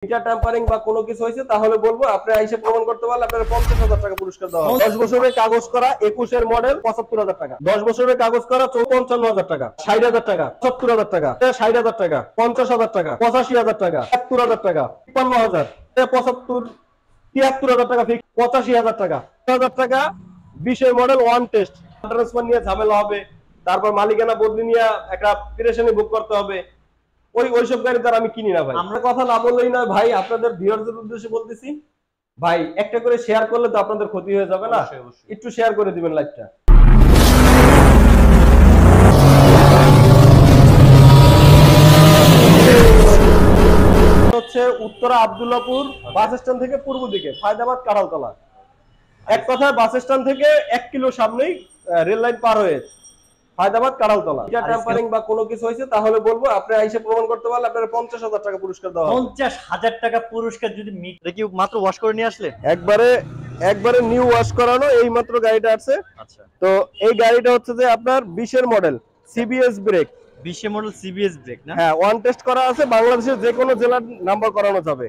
Metre tampering বা কোনো কিছু হয়েছে তাহলে বলবো আপনি আইসে প্রমাণ করতে পারলে আপনার 50,000 টাকা পুরস্কার দেওয়া হবে। 10 বছরের কাগজ করা 21 এর মডেল 75,000 টাকা, 10 বছরের কাগজ করা 54,000 টাকা, 60,000 টাকা, 70,000 টাকা, 60,000 টাকা, 50,000 টাকা, 85,000 টাকা, 70,000 টাকা, 55,000, 75, 73,000 টাকা ফিক্স, 85,000 টাকা, 10,000 টাকা 20 এর মডেল ওয়ান টেস্ট। ট্রান্সফার নিয়ে ঝামেলা হবে, তারপর মালিকানা বদলি নিয়ে একটা পেরেশানি ভোগ করতে হবে। ওইসব গাড়ি তার আমি কিনি না ভাই। আমরা কথা না বললেই না ভাই, আপনাদের ভিউয়ারদের উদ্দেশ্যে বলতেছি ভাই, একটা করে শেয়ার করলে তো আপনাদের ক্ষতি হয়ে যাবে না, একটু শেয়ার করে দিবেন লাইভটা। হচ্ছে উত্তরা আব্দুল্লাহপুর বাস স্ট্যান্ড থেকে পূর্ব দিকে ফায়দাবাদ কাঁঠালতলা, এক কথায় বাস স্ট্যান্ড থেকে 1 কিলো সামনেই রেল লাইন পার হয়ে ফায়দাবাদ কাঁঠালতলা। মিটার ট্যাম্পারিং বা কোনো কিছু হয়েছে তাহলে বলবো আপনি আইসে প্রমাণ করতে পারলে আপনার 50,000 টাকা পুরস্কার দেওয়া হবে। 50,000 টাকা পুরস্কার যদি মিটার কি মাত্র ওয়াশ করে নিয়ে আসলে? একবারে নিউ ওয়াশ করানো, এই মাত্র গাড়িটা আছে। আচ্ছা, তো এই গাড়িটা হচ্ছে যে আপনার 20 এর মডেল, সিবিএস ব্রেক, 20 এর মডেল সিবিএস ব্রেক না? হ্যাঁ, ওয়ান টেস্ট করা আছে, বাংলাদেশের যে কোনো জেলার নাম্বার করানো যাবে।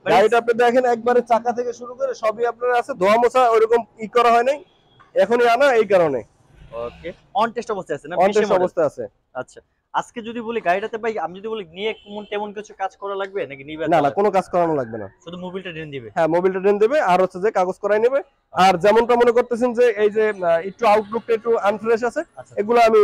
গাড়িটা আপনি দেখেন একবারে চাকা থেকে শুরু করে সবই আপনার আছে, ধোয়া মোছা ওইরকম করা হয় নাই, এখনই আনা এই কারণে। ওকে, অন টেস্ট অবস্থায় আছে না? অন টেস্ট অবস্থায় আছে। আচ্ছা, আজকে যদি বলি গাড়িটাতে ভাই, আমি যদি বলি নিয়ে তেমন কিছু কাজ করা লাগবে নাকি নিবে? না, কোনো কাজ করানো লাগবে না, শুধু মোবিলটা ডেন দিবে। হ্যাঁ, মোবিলটা ডেন দেবে আর হচ্ছে যে কাগজ করাই নেবে। আর যেমনটা মনে করতেছেন যে এই যে একটু আউটলুকটা একটু আনফ্রেশ আছে, এগুলো আমি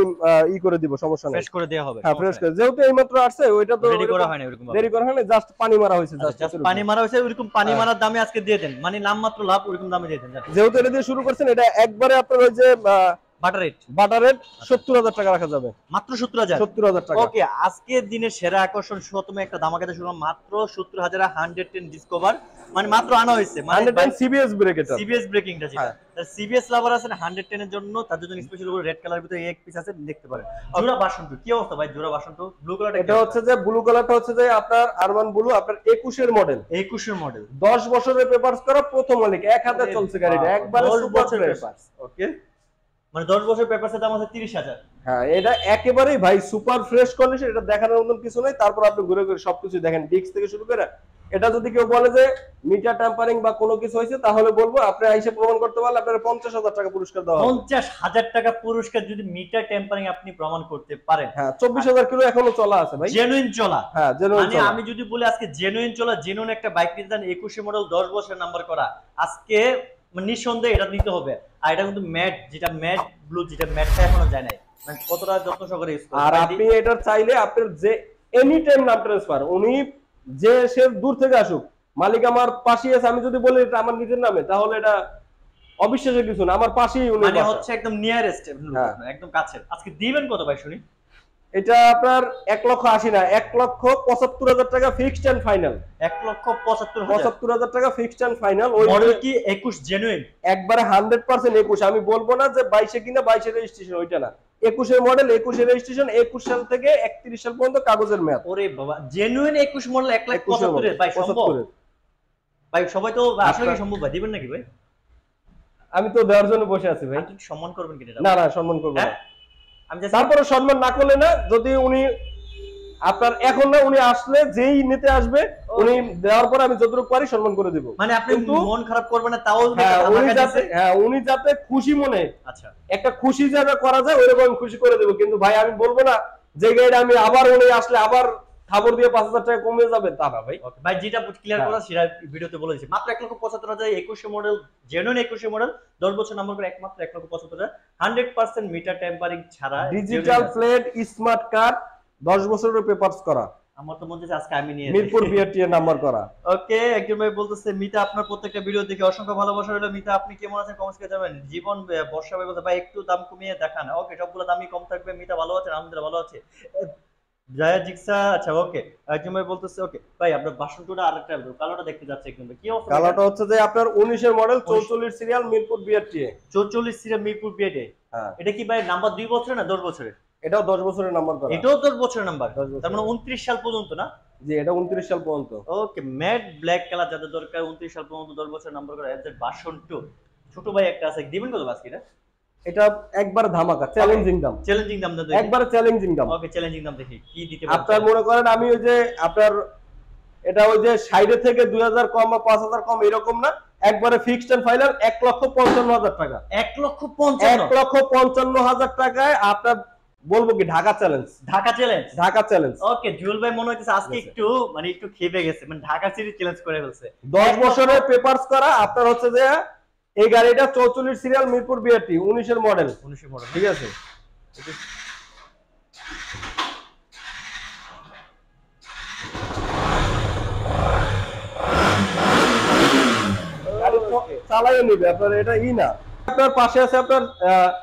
করে দিব, সমস্যা নেই, ফ্রেশ করে দেয়া হবে। হ্যাঁ, ফ্রেশ করে, যেহেতু এইমাত্র আসছে ওইটা তো রেডি করা হয় না, এরকম দেরি করা হয় না, জাস্ট পানি মারা হয়েছে, জাস্ট পানি মারা হয়েছে। ওইরকম পানি মারার দামে আজকে দিয়ে দেন, মানে নামমাত্র লাভ, ওইরকম দামে দিয়ে দেন। যেহেতু এটা দিয়ে শুরু করছেন, এটা একবারে আপনার ওই যে বাটার রেট 70,000 টাকা রাখা যাবে, মাত্র 70,000 টাকা। ওকে, আজকের দিনের সেরা আকর্ষণ শতমে একটা ধামাকাতে শুরু, মাত্র 70,000 110 ডিসকভার, মানে মাত্র আনা হয়েছে, মানে 110 সিবিএস ব্রেক, এটা সিবিএস ব্রেকিংটা যেটা সিবিএস লাভার আছেন 110 এর জন্য, তাদের জন্য স্পেশাল করে রেড কালার ভিতরে এক পিস আছে, দেখতে পারেন। জোড়া ভার্সন 2 কি অবস্থা ভাই? জোড়া ভার্সন 2 ব্লু কালারটা, এটা হচ্ছে যে ব্লু কালারটা হচ্ছে যে আপনার আরমান ব্লু, আপনার 21 এর মডেল, 10 বছরের পেপারস করা, প্রথম মালিক, এক হাতে চলছে গাড়িটা, একবারে সুপার পেপারস। ওকে, মানে 10 বছর পেপারসের দাম আছে 30,000। হ্যাঁ, এটা একেবারেই ভাই সুপার ফ্রেশ কন্ডিশন, এটা দেখানোর মতন কিছু নাই। তারপর আপনি ঘুরে ঘুরে সবকিছু দেখেন, ডিস্ক থেকে শুরু করে। এটা যদি কেউ বলে যে মিটার ট্যাম্পারিং বা কোনো কিছু হয়েছে তাহলে বলবো আপনি আইসে প্রমাণ করতে পারলে আপনার 50,000 টাকা পুরস্কার দেওয়া হবে। 50,000 টাকা পুরস্কার যদি মিটার ট্যাম্পারিং আপনি প্রমাণ করতে পারেন। হ্যাঁ, 24,000 কিলো এখনো চলা আছে ভাই, জেনুইন চলা। হ্যাঁ, জেনুইন মানে চলা। আমি যদি বলি আজকে জেনুইন চলা, জেনুইন একটা বাইক নিতে দেন, 21 মডেল 10 বছর নাম্বার করা, আজকে নিঃসন্দেহে এটা নিতে হবে। আর এটা কিন্তু ম্যাট, যেটা ম্যাট ব্লু, যেটা ম্যাটটা এখনো যায় নাই, মানে কতটা যত্ন সহকারে ইউজ করে। আর আপনি এটা চাইলে আপনার যে এনি টাইম নাম ট্রান্সফার, উনি যে সে দূর থেকে আসুক, মালিক আমার পাশেই আছে, আমি যদি বলি এটা আমার নিজের নামে, তাহলে এটা অবিশ্বাসের কিছু না, আমার পাশেই উনি, মানে হচ্ছে একদম নিয়ারেস্ট, একদম কাছে। আজকে দিবেন কত ভাই শুনি? এটা আপনার 1,80,000 না, 1,75,000 টাকা ফিক্সড এন্ড ফাইনাল। 1,75,000 টাকা ফিক্সড এন্ড ফাইনাল। ওই মডেল কি 21 জেনুইন? একবারে 100% 21। আমি বলবো না যে 22 কিনা 22 এর রেজিস্ট্রেশন, ওইটা না, 21 এর মডেল, 21 এর রেজিস্ট্রেশন, 21 সাল থেকে 31 সাল পর্যন্ত কাগজের মেয়াদ। ওরে বাবা, জেনুইন 21 মডেল 1,75,000 ভাই সম্ভব? ভাই সবাই তো আসলে কি সম্ভব ভাই? দিবেন নাকি ভাই? আমি তো দেওয়ার জন্য বসে আছি ভাই। আপনি সম্মান করবেন কিনা? না, সম্মান করব না। আমি তারপরে সম্মান না করলে না, যদি উনি আপনার এখন না, উনি আসলে যেই নিতে আসবে, উনি দেওয়ার পর আমি যতটুকু পারি সম্মান করে দেব। মানে আপনি মন খারাপ করবেন না, তাও উনি যাতে খুশি মনে, আচ্ছা, একটা খুশি যাতে করা যায় ওইরকম খুশি করে দেব। কিন্তু ভাই আমি বলবো না যে গাড়িটা আমি আবার উনি আসলে আবার খাবার দিয়ে 5,000 টাকা কমে যাবে, তা না ভাই। ভাই যেটা ক্লিয়ার করা সেটা ভিডিওতে বলে দিয়েছি, মাত্র 1,75,000 21 মডেল, জেনুইন 21 মডেল, 10 বছর নাম্বার করে, একমাত্র 1,75,000, 100% মিটার টেম্পারিং ছাড়া, ডিজিটাল প্লেট, স্মার্ট কার্ড, 10 বছরের পেপারস করা। আমার তো মনে হচ্ছে আজকে আমি নিয়ে মিরপুর বিআরটি এর নাম্বার করা। ওকে, একজন ভাই বলতেছে মিতা আপনার প্রত্যেকটা ভিডিও দেখে অসংখ্য ভালোবাসা রইলো। মিতা আপনি কেমন আছেন কমেন্টস করে জানাবেন। জীবন বর্ষা ভাই বলতে ভাই একটু দাম কমিয়ে দেখান। ওকে, সবগুলো দামই কম থাকবে। মিতা ভালো আছেন? আলহামদুলিল্লাহ ভালো আছে। জয়া জিক্সা, আচ্ছা ওকে। একজন ভাই বলতেছে ওকে ভাই আপনার বাসনটা আরেকটা কালোটা দেখতে যাচ্ছে একদম, কি অবস্থা? কালোটা হচ্ছে যে আপনার 19 এর model, 44 serial, Mirpur BRT, 44 serial Mirpur BRT. হ্যাঁ, এটা কি ভাই নাম্বার 2 বছরের না 10 বছরের? এটাও 10 বছরের নাম্বার করা। এটাও 10 বছরের নাম্বার, তার মানে 29 সাল পর্যন্ত না? জি, এটা 29 সাল পর্যন্ত। ওকে, ম্যাট ব্ল্যাক কালার যাদের দরকার, 29 সাল পর্যন্ত 10 বছর নাম্বার করা, এর ভার্সন 2। ছোট ভাই একটা আছে, দিবেন কত বাস এটা? এটা একবার ধামাকা, চ্যালেঞ্জিং দাম। চ্যালেঞ্জিং দাম দাও, একবার চ্যালেঞ্জিং দাম। ওকে, চ্যালেঞ্জিং দাম দেখি কি দিতে আপনার মনে করেন আমি ওই যে আপনার এটা ওই যে সাইডে থেকে 2000 কম বা 5000 কম এরকম না, একবারে ফিক্সড এন্ড ফাইনাল 1,55,000 টাকা। 1,55,000 টাকায় আপনার বলবো কি Dhaka challenge. Dhaka challenge, Dhaka challenge. Okay Jewel ভাই মনে হচ্ছে আজকে একটু মানে একটু খেপে গেছে, মানে ঢাকা সিটি চ্যালেঞ্জ করে ফেলছে। 10 বছরের পেপারস করা আপনার হচ্ছে যে এই গাড়িটা 44 সিরিয়াল মিরপুর বিআরটি 19 এর মডেল। 19 এর মডেল, ঠিক আছে। চালাইয়ে নিবে আপনার, এটা না। আপনার পাশে আছে আপনার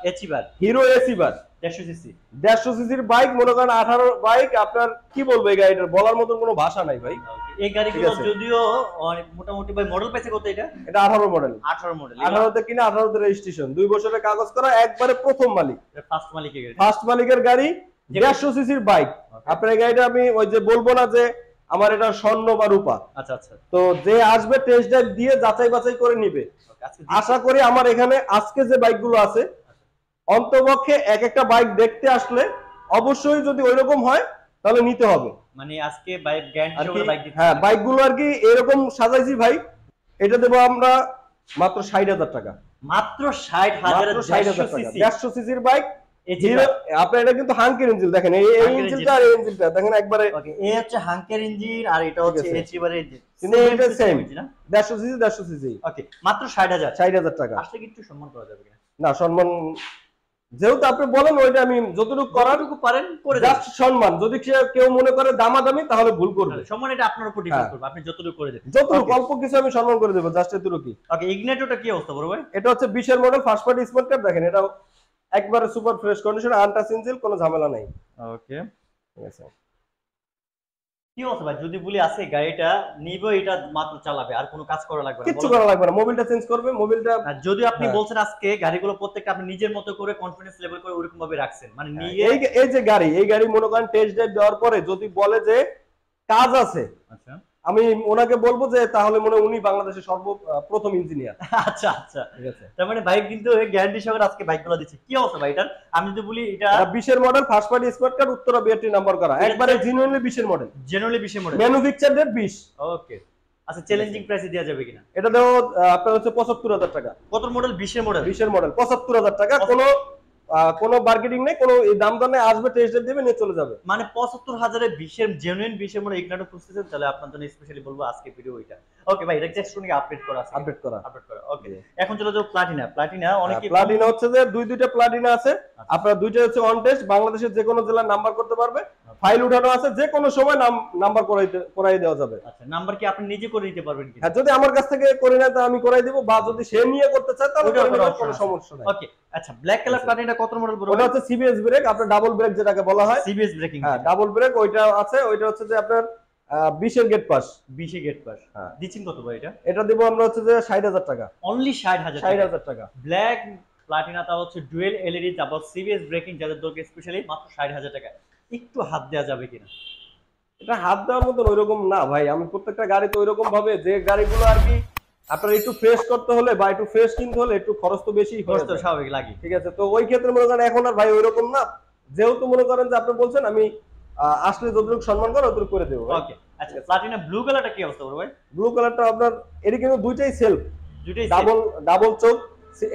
এচিবার, হিরো এসিবার 150 সিসি। 150 সিসির বাইক, মনে করেন 18 বাইক। আপনার কি বলবো এই গাড়িটার, বলার মতন কোনো ভাষা নাই ভাই। এই গাড়িগুলো যদিও মোটামুটি ভাই মডেল পাইছে কত এটা? এটা 18 মডেল। 18 মডেল, 18 তে কিনা 18 তে রেজিস্ট্রেশন, 2 বছরের কাগজ করা, একবারে প্রথম মালিক, ফার্স্ট মালিকের গাড়ি। ফার্স্ট মালিকের গাড়ি, 150 সিসির বাইক। আপনার এই গাড়িটা আমি ওই যে বলবো না যে আমার এটা স্বর্ণ বা রূপা। আচ্ছা আচ্ছা। তো যে আসবে টেস্ট ড্রাইভ দিয়ে যাচাই বাছাই করে নিবে। আশা করি আমার এখানে আজকে যে বাইকগুলো আছে অন্তপক্ষে এক একটা বাইক দেখতে আসলে অবশ্যই যদি ওইরকম হয় তাহলে নিতে হবে। মানে আজকে বাইক গ্যারান্টি সহকারে বাইক দিচ্ছি। হ্যাঁ, বাইকগুলো আর কি এরকম সাজাইছি ভাই। এটা দেবো আমরা মাত্র 60,000 টাকা। মাত্র 60,000 এর 150 সিসির বাইক। হিরো আপনার এটা কিন্তু হাঙ্কের ইঞ্জিন দেখেন, এই ইঞ্জিনটা আর এই ইঞ্জিনটা দেখেন একবারে। ওকে, এই হচ্ছে হাঙ্কের ইঞ্জিন আর এটা হচ্ছে এচিবারের ইঞ্জিন, কিন্তু এটা সেম 150 সিসি 150 সিসি। ওকে, মাত্র 60,000 টাকা। আসলে কি একটু সম্মান করা যাবে কিনা? না, সম্মান যেহেতু আপনি বলেন ওইটা আমি যতটুকু করারটুকু পারেন করে দেন। জাস্ট সম্মান, যদি কেউ মনে করে দামাদামি তাহলে ভুল করবে। সম্মান এটা আপনার উপর ডিপেন্ড করবে, আপনি যতটুকু করে দেন। যতটুকু অল্প কিছু আমি সম্মান করে দেব, জাস্ট এতটুকু। ওকে, ইগনিটরটা কি অবস্থা বড় ভাই? এটা হচ্ছে 20 এর model, first party smart card. দেখেন এটা একবারে super fresh condition, untouch engine, কোনো ঝামেলা নাই। ওকে, ঠিক আছে। কি অবস্থা ভাই? যদি বলি আছে গাড়িটা নিব, এটা মাত্র চালাবে, আর কোনো কাজ করা লাগবে না, কিছু করা লাগবে না, মোবিলটা চেঞ্জ করবে। মোবিলটা যদি আপনি বলছেন আজকে গাড়িগুলো প্রত্যেকটা আপনি নিজের মতো করে কনফিডেন্স লেভেল করে ওরকম ভাবে রাখছেন, মানে নিয়ে এই যে গাড়ি মনে করেন টেস্ট ড্রাইভ দেওয়ার পরে যদি বলে যে কাজ আছে, আচ্ছা আমি ওনাকে বলবো যে তাহলে মনে উনি বাংলাদেশের সর্বপ্রথম ইঞ্জিনিয়ার। আচ্ছা আচ্ছা, ঠিক আছে। তার মানে বাইক কিন্তু গ্যারান্টি সহকারে আজকে বাইকগুলো দিচ্ছে। কি অবস্থা ভাই এটার? আমি যদি বলি এটা 20 এর model, first party smart card, Uttara BRT number করা, একবারে জেনুইনলি 20 এর মডেল, জেনুইনলি 20 এর মডেল, ম্যানুফ্যাকচার ডেট 20। ওকে, আচ্ছা চ্যালেঞ্জিং প্রাইসে দেওয়া যাবে কিনা? এটা দেও আপনার হচ্ছে 75,000 টাকা। কত মডেল? 20 এর মডেল। 20 এর মডেল 75,000 টাকা। কোনো বার্গেনিং নেই, কোনো দাম দর নেই, আসবে টেস্ট ড্রাইভ দিবে নিয়ে চলে যাবে। মানে 75,000 এর 20 এর জেনুইন 20 এর মডেল ইগনিটর খুঁজতেছেন, তাহলে আপনার জন্য স্পেশালি বলবো আজকে ভিডিও এটা। ওকে ভাই, এটা জাস্ট শুনি আপডেট করা আছে, আপডেট করা। ওকে, এখন চলে যাও প্লাটিনা অনেকে প্লাটিনা হচ্ছে যে দুইটা প্লাটিনা আছে। আপনারা দুইটা হচ্ছে অন টেস্ট, বাংলাদেশের যে কোনো জেলার নাম্বার করতে পারবে, ফাইল উঠানো আছে, যে কোনো সময় নাম্বার করাই দেওয়া যাবে। আচ্ছা, নাম্বার কি আপনি নিজে করে দিতে পারবেন কি? হ্যাঁ, যদি আমার কাছ থেকে করে নেয় তাহলে আমি করাই দেব, বা যদি সে নিয়ে করতে চায় তাহলে কোনো সমস্যা নাই। ওকে, আচ্ছা ব্ল্যাক কালার প্লাটিনা কত মডেল বলবো? ওটা হচ্ছে সিবিএস ব্রেক, আপনার ডাবল ব্রেক যেটাকে বলা হয়, সিবিএস ব্রেকিং। হ্যাঁ, ডাবল ব্রেক ওইটা আছে। ওইটা হচ্ছে যে আপনার 20 এর গেট পাস। 20 এর গেট পাস। হ্যাঁ, দিচ্ছেন কত ভাই এটা? এটা দেব আমরা হচ্ছে যে 60,000 টাকা। অনলি 60,000 টাকা। ব্ল্যাক প্লাটিনাটা হচ্ছে dual LED double CBS breaking, যাদের দরকার স্পেশালি মাত্র 60,000 টাকা। একটু হাত দেওয়া যাবে কিনা? এটা হাত দেওয়ার মতন ওইরকম না ভাই। আমি প্রত্যেকটা গাড়িতে ওইরকম ভাবে, যে গাড়িগুলো আর কি আপনার একটু ফ্রেশ করতে হলে বা একটু ফ্রেশ কিনতে হলে একটু খরচ তো বেশি, খরচ তো স্বাভাবিক লাগে। ঠিক আছে। তো ওই ক্ষেত্রে মনে করেন এখন আর ভাই ওইরকম না, যেহেতু মনে করেন যে আপনি বলছেন আমি আসলে যতটুকু সম্মান করে অতটুকু করে দেবো। ওকে, আচ্ছা প্লাটিনা ব্লু কালারটা কি অবস্থা বড় ভাই? ব্লু কালারটা আপনার এটা কিন্তু দুইটাই সেলফ, দুইটাই ডাবল চোখ।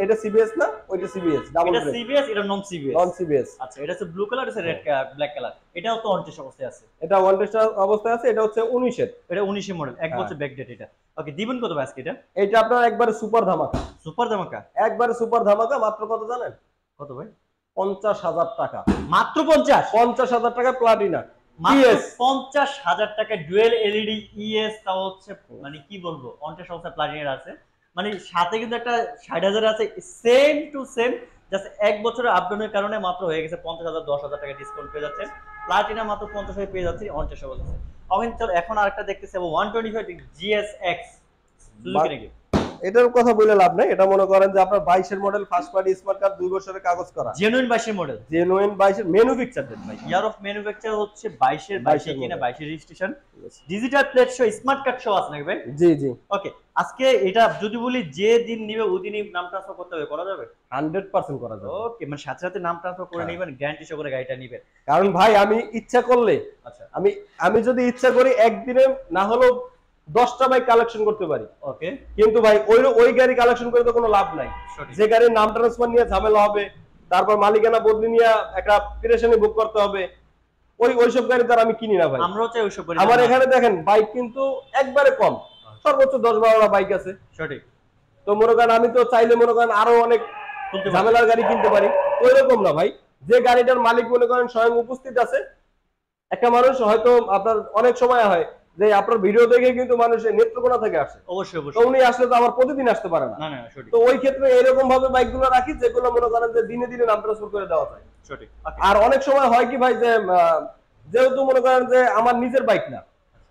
এটা সিবিএস না, ওইটা সিবিএস ডাবল ব্রেক। এটা সিবিএস, এটা নন সিবিএস। নন সিবিএস। আচ্ছা, এটা হচ্ছে ব্লু কালার, এটা রেড ব্ল্যাক কালার। এটাও তো অন টেস্ট অবস্থায় আছে। এটা ওয়ান টেস্ট অবস্থায় আছে। এটা হচ্ছে 19 এর। এটা 19 এর মডেল, এক বছর ব্যাক ডেট। এটা ওকে, দিবেন কত ভাই আজকে এটা? এটা আপনার একবারে সুপার ধামাকা। সুপার ধামাকা, একবারে সুপার ধামাকা। মাত্র কত জানেন? কত ভাই? 50,000 টাকা। মাত্র 50,000 টাকা প্লাটিনা। মাত্র 50,000 টাকা ডুয়েল এলইডি ইএস। তাও হচ্ছে মানে কি বলবো, অন টেস্ট অবস্থায় প্লাটিনা আছে। মানে সাথে কিন্তু একটা 60,000 আছে, সেম টু সেম, জাস্ট এক বছরের আপডাউনের কারণে মাত্র হয়ে গেছে 50,000, 10,000 টাকা ডিসকাউন্ট পেয়ে যাচ্ছে। প্লাটিনা মাত্র 50,000 পেয়ে যাচ্ছে অন টেস্ট অবস্থায়। এখন আরেকটা দেখতেছি 125 জিএসএক্স সুজুকি নাকি এটার কথা বলে লাভ নাই, এটা মনে করেন যে আপনার 22 এর model first party smart card 2 বছরের কাগজ করা জেনুইন 22 এর মডেল, জেনুইন 22 এর ম্যানুফ্যাকচার ডেট ভাই, ইয়ার অফ ম্যানুফ্যাকচার হচ্ছে 22 এর কিনা 22 এর registration, digital plate show smart card show আছে নাকি ভাই? জি জি। ওকে, আজকে এটা যদি বলি যে দিন নিবে ওই দিনই নাম ট্রান্সফার করতে হবে, করা যাবে? 100% করা যাবে। ওকে, মানে সাথে সাথে নাম ট্রান্সফার করে নেবেন, গ্যারান্টি সহ করে গাড়িটা নেবেন। কারণ ভাই আমি ইচ্ছা করলে, আচ্ছা আমি যদি ইচ্ছা করি একদিনে না হলেও 10টা বাইক কালেকশন করতে পারি, ওকে, কিন্তু ভাই ওই গাড়ি কালেকশন করে তো কোনো লাভ নাই। যে গাড়ির নাম ট্রান্সফার নিয়ে ঝামেলা হবে, তারপর মালিকানা বদলি নিয়ে একটা পেরেশানি বুক করতে হবে, ওইসব গাড়ি তো আর আমি কিনি না ভাই। আমরাও চাই ওইসব গাড়ি। আমার এখানে দেখেন বাইক কিন্তু একবারে কম, সর্বোচ্চ 10-12টা বাইক আছে। সঠিক। তো মনে করেন আমি তো চাইলে মনে করেন আরো অনেক ঝামেলার গাড়ি কিনতে পারি, ওইরকম না ভাই। যে গাড়িটার মালিক মনে করেন স্বয়ং উপস্থিত আছে, একটা মানুষ হয়তো আপনার অনেক সময় হয় যে আপনার ভিডিও দেখে কিন্তু মানুষের নেত্রকোনা থেকে আসে, অবশ্যই তো অবশ্যই, উনি আসলে তো আবার প্রতিদিন আসতে পারে না। না না সঠিক। তো ওই ক্ষেত্রে এরকম ভাবে বাইকগুলো রাখি যেগুলো মনে করেন যে দিনে দিনে নাম ট্রান্সফার করে দেওয়া যায়। সঠিক। আর অনেক সময় হয় কি ভাই যে যেহেতু মনে করেন যে আমার নিজের বাইক না,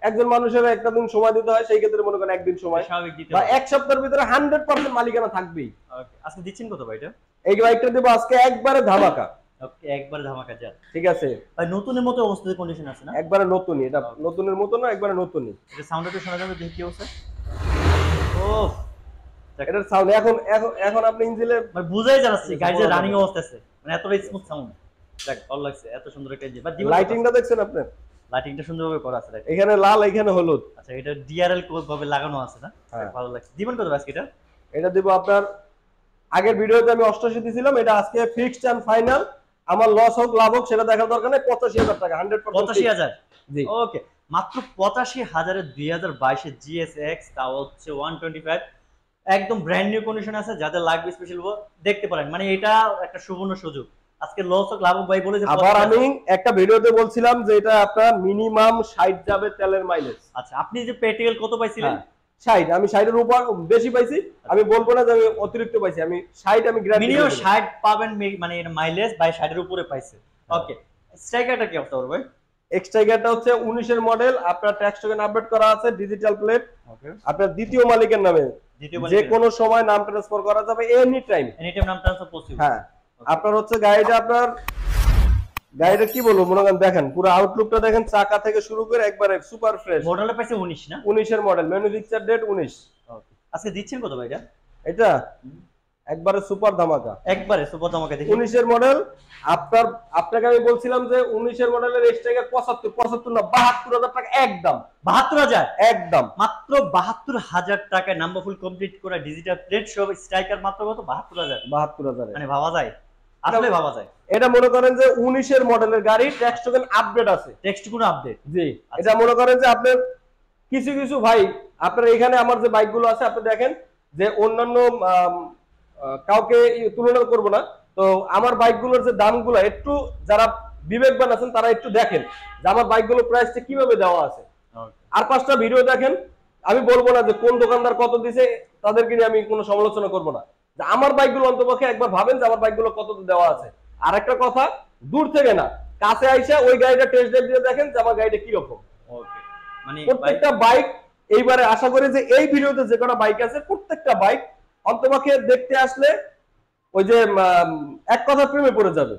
একজন মানুষের একটা দিন সময় দিতে হয়, সেই ক্ষেত্রে মনে করেন একদিন সময় স্বাভাবিক দিতে বা হবে। এক সপ্তাহের ভিতরে 100% মালিকানা থাকবেই। ওকে, আজকে দিচ্ছেন কত ভাই এটা? এই বাইকটা দেবো আজকে একবারে ধামাকা। ওকে, একবার ধামাকা যা। ঠিক আছে ভাই নতুনের মতো অবস্থিত কন্ডিশন আছে না? একবারে নতুনই, এটা নতুনের মতো না, একবারে নতুনই। এটা সাউন্ডটা একটু শোনা যাবে, দেখি কি অবস্থা। ও, এটার সাউন্ড এখন এখন এখন আপনি ইঞ্জিনের মানে বুঝাই যাচ্ছে গাড়ি যে রানিং অবস্থা আছে, মানে এতটা স্মুথ সাউন্ড। দেখ ভালো লাগছে, এত সুন্দর একটা ইঞ্জিন। বাট লাইটিংটা দেখছেন আপনি? লাইটিংটা সুন্দরভাবে করা আছে। এখানে লাল, এখানে হলুদ। আচ্ছা, এটা ডিআরএল কোড ভাবে লাগানো আছে না? হ্যাঁ। ভালো লাগছে। দিবেন কত আজকে এটা? এটা দিব আপনার, আগের ভিডিওতে আমি 88 দিছিলাম, এটা আজকে ফিক্সড এন্ড ফাইনাল। আমার লস হোক লাভ হোক সেটা দেখার দরকার নেই, 85,000 টাকা 100%। 85,000? জি ওকে, মাত্র 85,000 এর 2022 এর জিএসএক্স, তাও হচ্ছে 125, একদম ব্র্যান্ড নিউ কন্ডিশন আছে। যাদের লাগবে স্পেশাল দেখতে পারেন, মানে এটা একটা সুবর্ণ সুযোগ। আজকে লস হোক লাভ হোক ভাই বলে যে আবার আমি একটা ভিডিওতে বলছিলাম যে এটা আপনার মিনিমাম 60 যাবে তেলের মাইলেজ। আচ্ছা, আপনি যে পেট্রোল কত পাইছিলেন? 60, আমি 60 এর উপর বেশি পাইছি, আমি বলবো না যে আমি অতিরিক্ত পাইছি, আমি 60 আমি গ্যারান্টি মিনিমাম 60 পাবেন, মানে এর মাইলেজ বাই 60 এর উপরে পাইছে। ওকে, স্ট্রাইকারটা কি অবস্থা করবে? এক্সট্রাইগারটা হচ্ছে 19 এর মডেল, আপনার ট্যাক্স টোকেন আপডেট করা আছে, ডিজিটাল প্লেট, ওকে, আপনার দ্বিতীয় মালিকের নামে, যে কোনো সময় নাম ট্রান্সফার করা যাবে এনি টাইম। নাম ট্রান্সফার পসিবল। হ্যাঁ, আপনার হচ্ছে গাড়িটা কি বলবো, মনে করেন দেখেন পুরো আউটলুকটা দেখেন, চাকা থেকে শুরু করে একবারে সুপার ফ্রেশ। মডেলটা পাইছে 19 না? 19 এর মডেল, ম্যানুফ্যাকচার ডেট 19। ওকে, আজকে দিচ্ছেন কত ভাই এটা? এটা একবারে সুপার ধামাকা, একবারে সুপার ধামাকা। দেখি 19 এর মডেল। আপনাকে আমি বলছিলাম যে 19 এর মডেলের এক্সট্রাইগার 75 না 72,000 টাকা একদম। 72,000 একদম, মাত্র 72,000 টাকায় নাম্বার ফুল কমপ্লিট করা ডিজিটাল প্লেট সব স্ট্রাইকার মাত্র কত? 72,000। 72,000। মানে ভাবা যায়, আসলে ভাবা যায়। এটা মনে করেন যে 19 এর মডেলের গাড়ি, ট্যাক্স টোকেন আপডেট আছে। টেক্সট কোনো আপডেট? জি, এটা মনে করেন যে আপনার কিছু কিছু ভাই, আপনার এখানে আমার যে বাইকগুলো আছে আপনি দেখেন যে অন্যান্য কাউকে তুলনা করব না, তো আমার বাইকগুলোর যে দামগুলো একটু যারা বিবেকবান আছেন তারা একটু দেখেন যে আমার বাইকগুলোর প্রাইসটা কিভাবে দেওয়া আছে। আর 5টা ভিডিও দেখেন, আমি বলবো না যে কোন দোকানদার কত দিছে, তাদেরকে নিয়ে আমি কোনো সমালোচনা করব না। যে আমার বাইকগুলো অন্তপক্ষে একবার ভাবেন যে আমার বাইকগুলো কত দেওয়া আছে। আর একটা কথা, দূর থেকে না, কাছে আইসা ওই গাড়িটা টেস্ট ড্রাইভ দিয়ে দেখেন যে আমার গাড়িটা কি রকম। ওকে, মানে প্রত্যেকটা বাইক এইবারে আশা করি যে এই ভিডিওতে যে কটা বাইক আছে প্রত্যেকটা বাইক অন্তপক্ষে দেখতে আসলে ওই যে এক কথা প্রেমে পড়ে যাবে।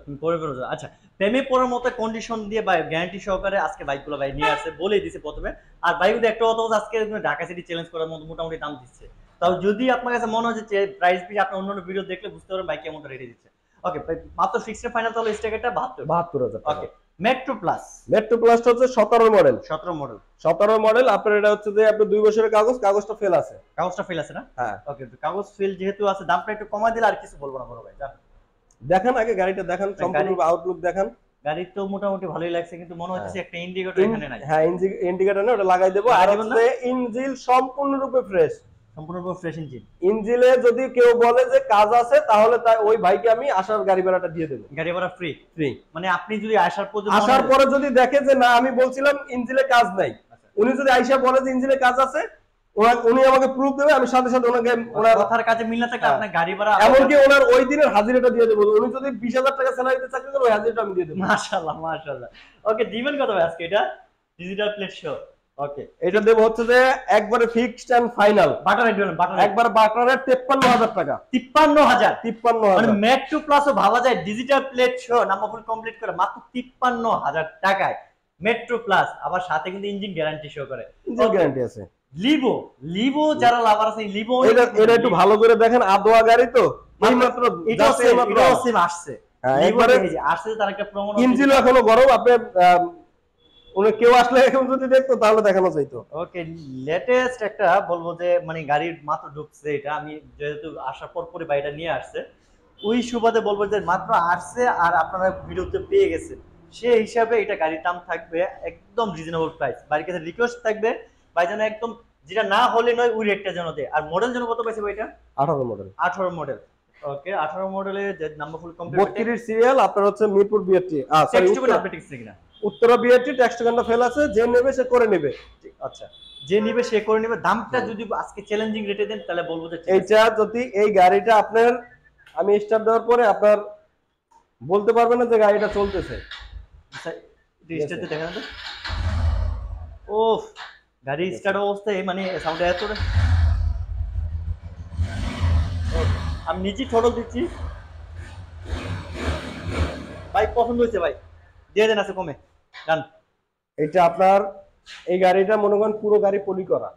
আচ্ছা, প্রেমে পড়ার মতো কন্ডিশন দিয়ে বা গ্যারান্টি সহকারে আজকে বাইকগুলো ভাই নিয়ে আসছে, বলেই দিছে প্রথমে। আর বাইকগুলো একটা কথা আজকে ঢাকা সিটি চ্যালেঞ্জ করার মতো মোটামুটি দাম দিচ্ছে। তাও যদি আপনার কাছে মনে হয় যে প্রাইস বেশি, আপনি অন্যান্য ভিডিও দেখলে বুঝতে পারবেন বাইক কেমনটা রেটে দিচ্ছে। ওকে, মাত্র ফিক্সড ফাইনাল তাহলে স্ট্রাইকারটা 72,000 টাকা। ওকে, মেট্রো প্লাসটা হচ্ছে 17 মডেল। 17 মডেল আপনার, এটা হচ্ছে যে আপনার 2 বছরের কাগজটা ফেল আছে। কাগজটা ফেল আছে না? হ্যাঁ। ওকে, কাগজ ফেল যেহেতু আছে, দামটা একটু কমাই দিলে আর কিছু বলবো না বড় ভাই। দেখেন আগে গাড়িটা দেখেন, সম্পূর্ণ আউটলুক দেখেন। গাড়ি তো মোটামুটি ভালোই লাগছে, কিন্তু মনে হচ্ছে একটা ইন্ডিকেটর এখানে নাই। হ্যাঁ, ইন্ডিকেটর না, ওটা লাগাই দেব। আর হচ্ছে ইঞ্জিন সম্পূর্ণরূপে ফ্রেশ, সম্পূর্ণরূপে ফ্রেশ ইঞ্জিন। ইঞ্জিনে যদি কেউ বলে যে কাজ আছে, তাহলে ওই ভাইকে আমি আসার গাড়ি ভাড়াটা দিয়ে দেব। গাড়ি ভাড়া ফ্রি? মানে আপনি যদি আসার পরে যদি দেখে যে না আমি বলছিলাম ইঞ্জিনে কাজ নাই, উনি যদি আইসা বলে যে ইঞ্জিনে কাজ আছে, উনি আমাকে প্রুফ দেবে, আমি সাথে সাথে ওনাকে ওনার কথার কাছে মিল না থাকলে আপনার গাড়ি ভাড়া, এমনকি ওনার ওই দিনের হাজিরাটা দিয়ে দেবো। উনি যদি 20,000 টাকা স্যালারিতে চাকরি করে, ওই হাজিরাটা আমি দিয়ে দেবো। মাশাআল্লাহ মাশাআল্লাহ। ওকে, দিবেন কত ভাই আজকে এটা? ডিজিটাল প্লেট শো ওকে, এটা দেব হচ্ছে যে একবারে ফিক্সড এন্ড ফাইনাল বাটার রেট দিবেন, বাটার একবার বাটারে 53,000 টাকা। 53,000 মানে 53,000 ম্যাট 2 প্লাসও ভাবা যায় ডিজিটাল প্লেট সহ নাম্বার ফুল কমপ্লিট করে মাত্র 53,000 টাকায় মেট্রো প্লাস, আবার সাথে কিন্তু ইঞ্জিন গ্যারান্টি শো করে, ইঞ্জিন গ্যারান্টি আছে। লিভো, লিভো যারা লাভার আছে লিভো এটা একটু ভালো করে দেখেন, আদোয়া গাড়ি তো এইমাত্র এটাও just সেম, এইমাত্র এটাও সেম আসছে, হ্যাঁ, লিভো একবারে এই যে আসছে তার একটা প্রমাণ, ইঞ্জিন এখনো গরম। আপনি উনি কেউ আসলে এখন যদি দেখতো তাহলে দেখানো যাইতো। ওকে, লেটেস্ট একটা বলবো যে মানে গাড়ির মাত্র ঢুকছে, এটা আমি যেহেতু আসার পর পরে বাড়িটা নিয়ে আসছে, ওই সুবাদে বলবো যে মাত্র আসছে আর আপনারা ভিডিওতে পেয়ে গেছেন, সেই হিসাবে এটা গাড়ির দাম থাকবে একদম রিজনেবল প্রাইস। বাড়ির কাছে রিকোয়েস্ট থাকবে ভাই যেন একদম যেটা না হলে নয় ওই রেটটা যেন দেয়। আর মডেল যেন কত পাইছে ভাই এটা? 18 মডেল। 18 মডেল। ওকে, 18 মডেলে যে নাম্বার ফুল কমপ্লিট 32 সিরিয়াল, আপনার হচ্ছে মিরপুর বিআরটি, সরি টেক্সট করে আপডেট ঠিক না, উত্তরা বিআরটি টেক্সট গানটা ফেল আছে, যে নেবে সে করে নেবে। আচ্ছা যে নিবে সে করে নেবে। দামটা যদি আজকে চ্যালেঞ্জিং রেটে দেন তাহলে বলবো যে এইটা যদি এই গাড়িটা আপনার আমি স্টার্ট দেওয়ার পরে আপনার বলতে পারবেন না যে গাড়িটা চলতেছে। আচ্ছা রেজিস্টারতে দেখেন তো, ওফ গাড়ি স্টার্ট অবস্থায় মানে সাউন্ড এত, আমি নিজে ঠোঁটল দিচ্ছি ভাই, পছন্দ হয়েছে ভাই, দিয়ে দেন আছে কমে ডান। এটা আপনার এই গাড়িটা মনে করেন পুরো গাড়ি পলি করা,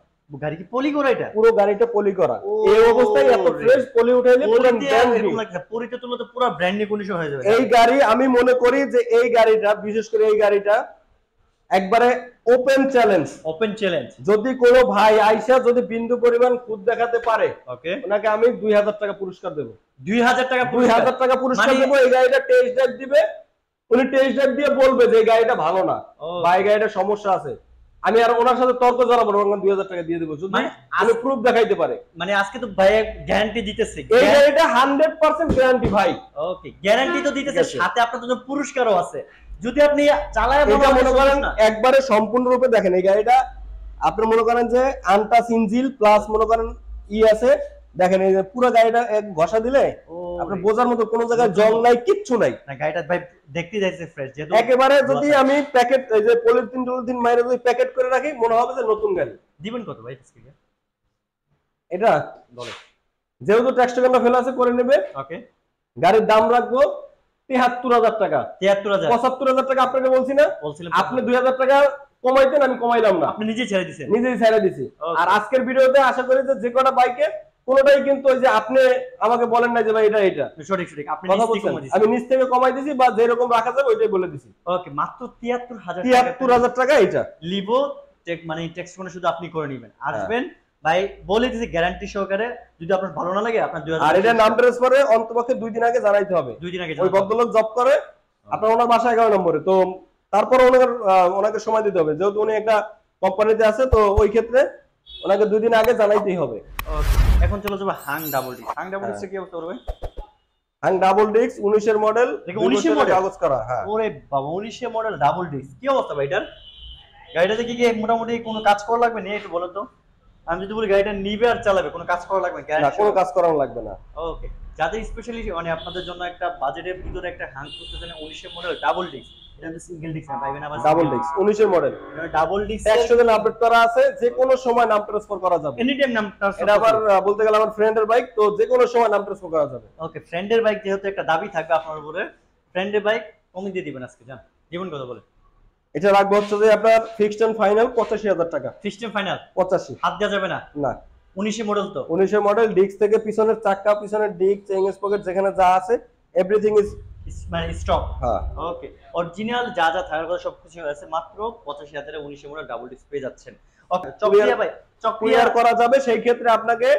গাড়ি কি পলি করা? এটা পুরো গাড়িটা পলি করা, ও এই অবস্থায় এত ফ্রেশ পলি উঠাইলে পুরো ব্র্যান্ড নিউ পরিতে তুললে তো পুরো ব্র্যান্ড নিউ কন্ডিশন হয়ে যাবে। এই গাড়ি আমি মনে করি যে এই গাড়িটা বিশেষ করে এই গাড়িটা একবারে ওপেন চ্যালেঞ্জ, ওপেন চ্যালেঞ্জ। যদি কোনো ভাই আইসা যদি বিন্দু পরিমাণ খুদ দেখাতে পারে ওকে, ওনাকে আমি 2000 টাকা পুরস্কার দেব। 2000 টাকা 2000 টাকা পুরস্কার দেব। এই গাড়িটা টেস্ট ড্রাইভ দিবে, উনি টেস্ট ড্রাইভ দিয়ে বলবে যে এই গাড়িটা ভালো না বা এই গাড়িটার সমস্যা আছে, আমি আর ওনার সাথে তর্ক জড়াবো না, 2000 টাকা দিয়ে দেবো যদি আমি প্রুফ দেখাইতে পারে। মানে আজকে তো ভাই গ্যারান্টি দিতেছে, এই গাড়িটা 100% গ্যারান্টি ভাই। ওকে, গ্যারান্টি তো দিতেছে, সাথে আপনার জন্য পুরস্কারও আছে। যদি আপনি চালায় এটা মনে করেন একবারে সম্পূর্ণরূপে দেখেন এই গাড়িটা আপনি মনে করেন যে আনটাচ ইঞ্জিন প্লাস মনে করেন আছে, দেখেন এই যে পুরো গাড়িটা এক ঘষা দিলে আপনি বোঝার মতো কোনো জায়গায় জং নাই, কিচ্ছু নাই। না গাড়িটা ভাই দেখতে যাইছে ফ্রেশ, যেহেতু একেবারে যদি আমি প্যাকেট এই যে পলিথিন মাইরে যদি প্যাকেট করে রাখি মনে হবে যে নতুন গাড়ি। দিবেন কত ভাই আজকে এটা বলো, যেহেতু ট্যাক্স টাকা ফেলা আছে করে নেবে। ওকে, গাড়ির দাম রাখবো 73,000 টাকা। 73,000 75,000 টাকা আপনাকে বলছি না, বলছিলাম আপনি 2,000 টাকা কমাইতেন, আমি কমাইলাম না, আপনি নিজে ছেড়ে দিয়েছেন, নিজেই ছেড়ে দিছি। আর আজকের ভিডিওতে আশা করি যে কটা বাইকে কোনোটাই কিন্তু ওই যে আপনি আমাকে বলেন না যে ভাই এটা সঠিক সঠিক, আপনি কথা নিজ থেকে বলছেন, কমিয়ে দিয়েছেন। আমি নিচ থেকে কমাই দিছি বা যেরকম রাখা যাবে ওইটাই বলে দিছি। ওকে, মাত্র 73,000 টাকা এটা লিভো মানে টেক্সট ফোনে শুধু আপনি করে নেবেন, আসবেন ভাই বলে দিছি গ্যারান্টি সহকারে। যদি আপনার ভালো না লাগে আপনার 2000 আর এটা নাম ট্রান্সফারে অন্তপক্ষে 2 দিন আগে জানাইতে হবে। 2 দিন আগে ওই ভদ্রলোক জব করে আপনার ওনার বাসা 11 নম্বরে, তো তারপর ওনাকে সময় দিতে হবে, যেহেতু উনি একটা কোম্পানিতে আছে, তো ওই ক্ষেত্রে ওনাকে 2 দিন আগে জানাইতেই হবে। ওকে, এখন চলে যাবো Hang double D. Hang double D কি অবস্থা করবে? হাং ডাবল ডিস্ক 19 এর মডেল, 19 এর মডেল কাগজ করা। হ্যাঁ ওরে বাবা, 19 এর মডেল ডাবল ডিস্ক, কি অবস্থা ভাই এটার? গাড়িটাতে কি মোটামুটি কোনো কাজ করা লাগবে না একটু বলো তো? আমি যদি বলি গাড়িটা নিবে আর চালাবে, কোনো কাজ করা লাগবে না, কোনো কাজ করানো লাগবে না। ওকে, যাদের স্পেশালি মানে আপনাদের জন্য একটা বাজেটের ভিতরে একটা হাং খুঁজতেছেন 19 এর মডেল ডাবল ডিস্ক, এটা তো সিঙ্গেল ডিস্ক না পাইবেন, আবার ডাবল ডিস্ক 19 এর মডেল ডাবল ডিস্ক ট্যাক্স টাকা আপডেট করা আছে, যে কোনো সময় নাম ট্রান্সফার করা যাবে, এনি টাইম নাম ট্রান্সফার। এটা আবার বলতে গেলে আমার ফ্রেন্ডের বাইক, তো যে কোনো সময় নাম ট্রান্সফার করা যাবে। ওকে, ফ্রেন্ডের বাইক যেহেতু একটা দাবি থাকবে আপনার উপরে, ফ্রেন্ডের বাইক কমিয়ে দিয়ে দিবেন আজকে, জান জীবন কথা বলে। এটা রাখবো হচ্ছে যে আপনার ফিক্সড এন্ড ফাইনাল 85,000 টাকা। ফিক্সড ফাইনাল 85, হাত দেওয়া যাবে না। না 19 মডেল তো, 19 এর মডেল, ডিস্ক থেকে পিছনের চাকা, পিছনের ডিস্ক, চেইন স্পকেট যেখানে যা আছে এভরিথিং ইজ মানে স্টক। হ্যাঁ ওকে, অরিজিনাল যা যা থাকার কথা সবকিছু আছে, মাত্র 85,000 এ 19 মডেল ডাবল ডিস্ক পেয়ে যাচ্ছেন। ওকে, চকরিয়া ভাই ক্লিয়ার করা যাবে, সেই ক্ষেত্রে আপনাকে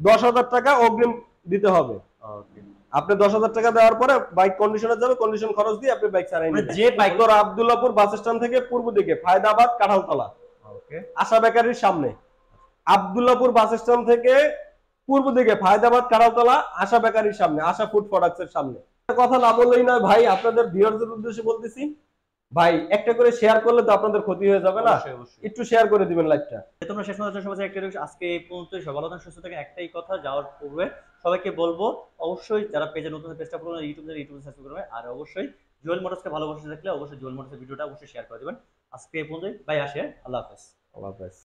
10,000 টাকা অগ্রিম দিতে হবে। ওকে, আপনি 10,000 টাকা দেওয়ার পরে বাইক কন্ডিশনে যাবে, কন্ডিশন খরচ দিয়ে আপনি বাইক চালাই নেবেন। যে বাইক তোর আব্দুল্লাহপুর বাস স্ট্যান্ড থেকে পূর্ব দিকে ফায়দাবাদ কাঁঠালতলা, ওকে, আশা বেকারির সামনে। আব্দুল্লাহপুর বাস স্ট্যান্ড থেকে পূর্ব দিকে ফায়দাবাদ কাঁঠালতলা, আশা বেকারির সামনে, আশা ফুড প্রোডাক্টস এর সামনে। কথা না বললেই নয় ভাই, আপনাদের ভিউয়ারদের উদ্দেশ্যে বলতেছি ভাই, একটা করে শেয়ার করলে তো আপনাদের ক্ষতি হয়ে যাবে না, একটু শেয়ার করে দিবেন লাইভটা। তোমরা শেষ পর্যন্ত সবাই একটা আজকে এই পর্যন্ত, সবাই ভালো থাকেন, সুস্থ থাকেন। একটাই কথা যাওয়ার পূর্বে সবাইকে বলবো, অবশ্যই যারা পেজে নতুন পেজটা করবেন ইউটিউবে সাবস্ক্রাইব করবেন, আর অবশ্যই জুয়েল মোটরসকে ভালোবাসা থাকলে অবশ্যই জুয়েল মোটরসের ভিডিওটা অবশ্যই শেয়ার করে দিবেন। আজকে এই পর্যন্তই, ভাই আসে, আল্লাহ হাফেজ। আল্লাহ হাফেজ।